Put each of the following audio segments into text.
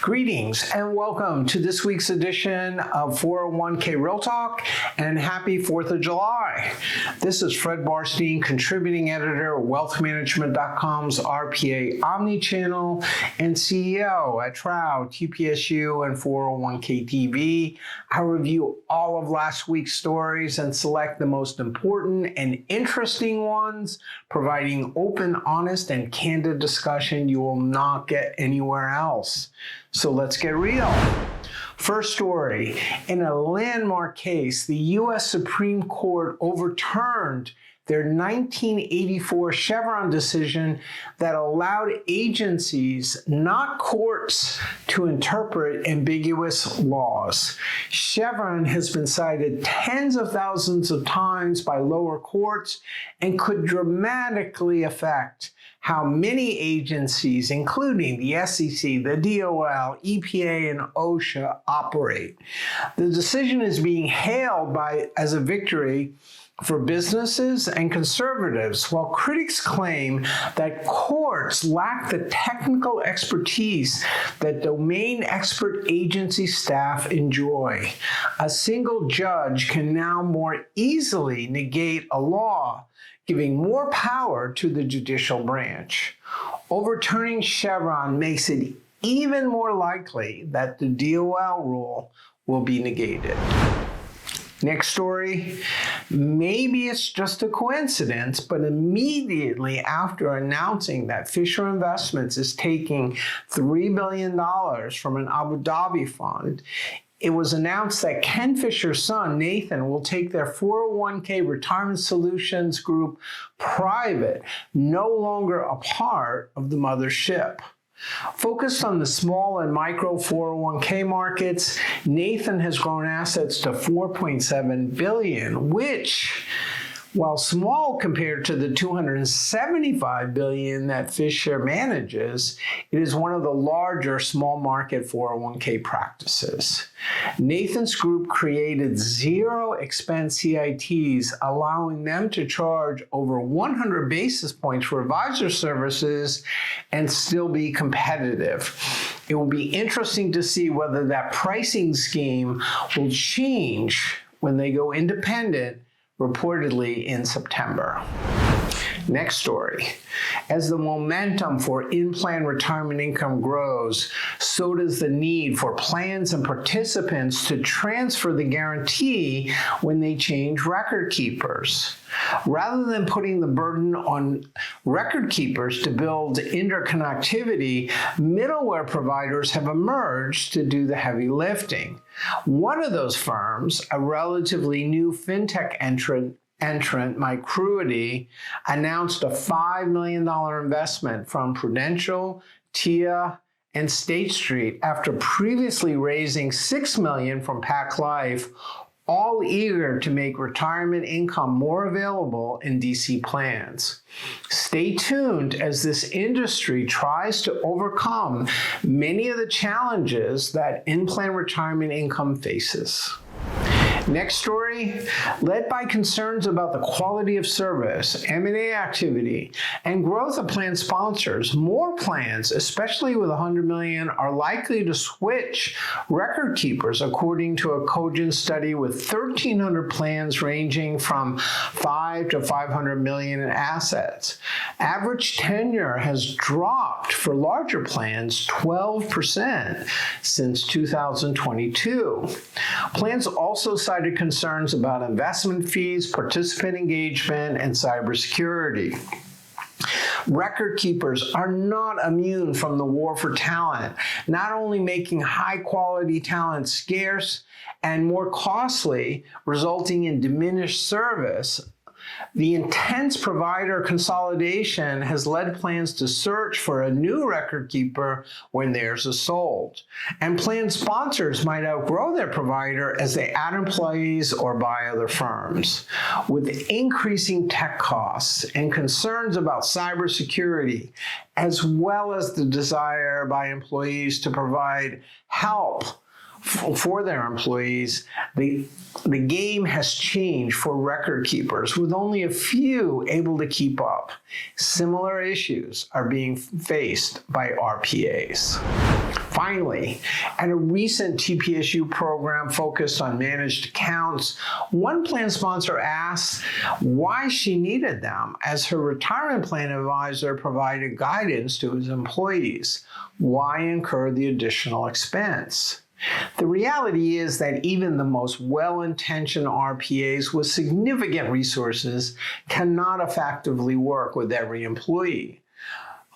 Greetings and welcome to this week's edition of 401k Real Talk, and happy 4th of July. This is Fred Barstein, contributing editor of wealthmanagement.com's RPA Omni Channel and CEO at Trout, TPSU, and 401k TV. I review all of last week's stories and select the most important and interesting ones, providing open, honest, and candid discussion you will not get anywhere else. So let's get real. First story. In a landmark case, the U.S. Supreme Court overturned their 1984 Chevron decision that allowed agencies, not courts, to interpret ambiguous laws. Chevron has been cited tens of thousands of times by lower courts and could dramatically affect how many agencies, including the SEC, the DOL, EPA, and OSHA, operate. The decision is being hailed as a victory for businesses and conservatives, while critics claim that courts lack the technical expertise that domain expert agency staff enjoy. A single judge can now more easily negate a law, giving more power to the judicial branch. Overturning Chevron makes it even more likely that the DOL rule will be negated. Next story, maybe it's just a coincidence, but immediately after announcing that Fisher Investments is taking $3 billion from an Abu Dhabi fund, it was announced that Ken Fisher's son, Nathan, will take their 401k Retirement Solutions Group private, no longer a part of the mothership. Focused on the small and micro 401k markets, Nathan has grown assets to $4.7 billion, which, while small compared to the $275 billion that Fisher manages, it is one of the larger small market 401k practices. Nathan's group created zero expense CITs, allowing them to charge over 100 basis points for advisor services and still be competitive. It will be interesting to see whether that pricing scheme will change when they go independent, reportedly in September. Next story. As the momentum for in-plan retirement income grows, so does the need for plans and participants to transfer the guarantee when they change record keepers. Rather than putting the burden on record keepers to build interconnectivity, middleware providers have emerged to do the heavy lifting. One of those firms, a relatively new fintech entrant, Mycruity, announced a $5 million investment from Credential, Tia, and State Street after previously raising $6 million from Pac Life, all eager to make retirement income more available in DC plans. Stay tuned as this industry tries to overcome many of the challenges that in-plan retirement income faces. Next story, led by concerns about the quality of service, M&A activity, and growth of plan sponsors, more plans, especially with $100 million, are likely to switch record keepers, according to a Cogent study with 1,300 plans ranging from $5 to $500 million in assets. Average tenure has dropped for larger plans 12% since 2022. Plans also cited concerns about investment fees, participant engagement, and cybersecurity. Record keepers are not immune from the war for talent, not only making high-quality talent scarce and more costly, resulting in diminished service. The intense provider consolidation has led plans to search for a new record keeper when theirs is sold. And plan sponsors might outgrow their provider as they add employees or buy other firms. With increasing tech costs and concerns about cybersecurity, as well as the desire by employees to provide help for their employees, the game has changed for record keepers, with only a few able to keep up. Similar issues are being faced by RPAs. Finally, at a recent TPSU program focused on managed accounts, one plan sponsor asked why she needed them as her retirement plan advisor provided guidance to his employees. Why incur the additional expense? The reality is that even the most well-intentioned RPAs with significant resources cannot effectively work with every employee.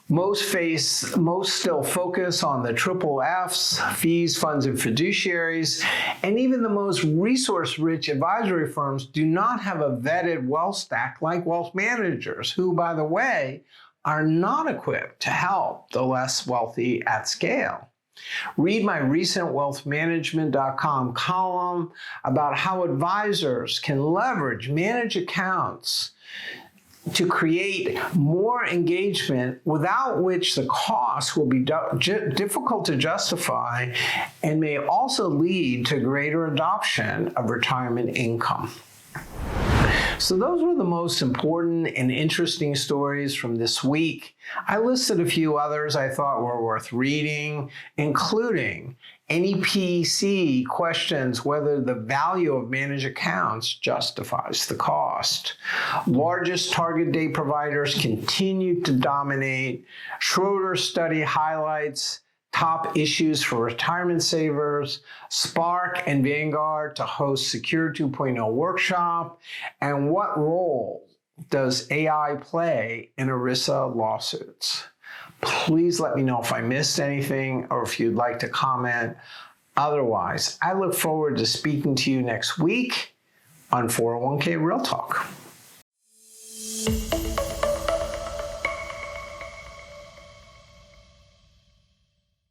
Most still focus on the triple Fs, fees, funds, and fiduciaries, and even the most resource-rich advisory firms do not have a vetted wealth stack like wealth managers, who, by the way, are not equipped to help the less wealthy at scale. Read my recent wealthmanagement.com column about how advisors can leverage managed accounts to create more engagement, without which the cost will be difficult to justify and may also lead to greater adoption of retirement income. So those were the most important and interesting stories from this week. I listed a few others I thought were worth reading, including NEPC questions whether the value of managed accounts justifies the cost. Largest target date providers continue to dominate. Schroeder's study highlights top issues for retirement savers, Spark and Vanguard to host Secure 2.0 workshop, and what role does AI play in ERISA lawsuits? Please let me know if I missed anything or if you'd like to comment. Otherwise, I look forward to speaking to you next week on 401k Real Talk.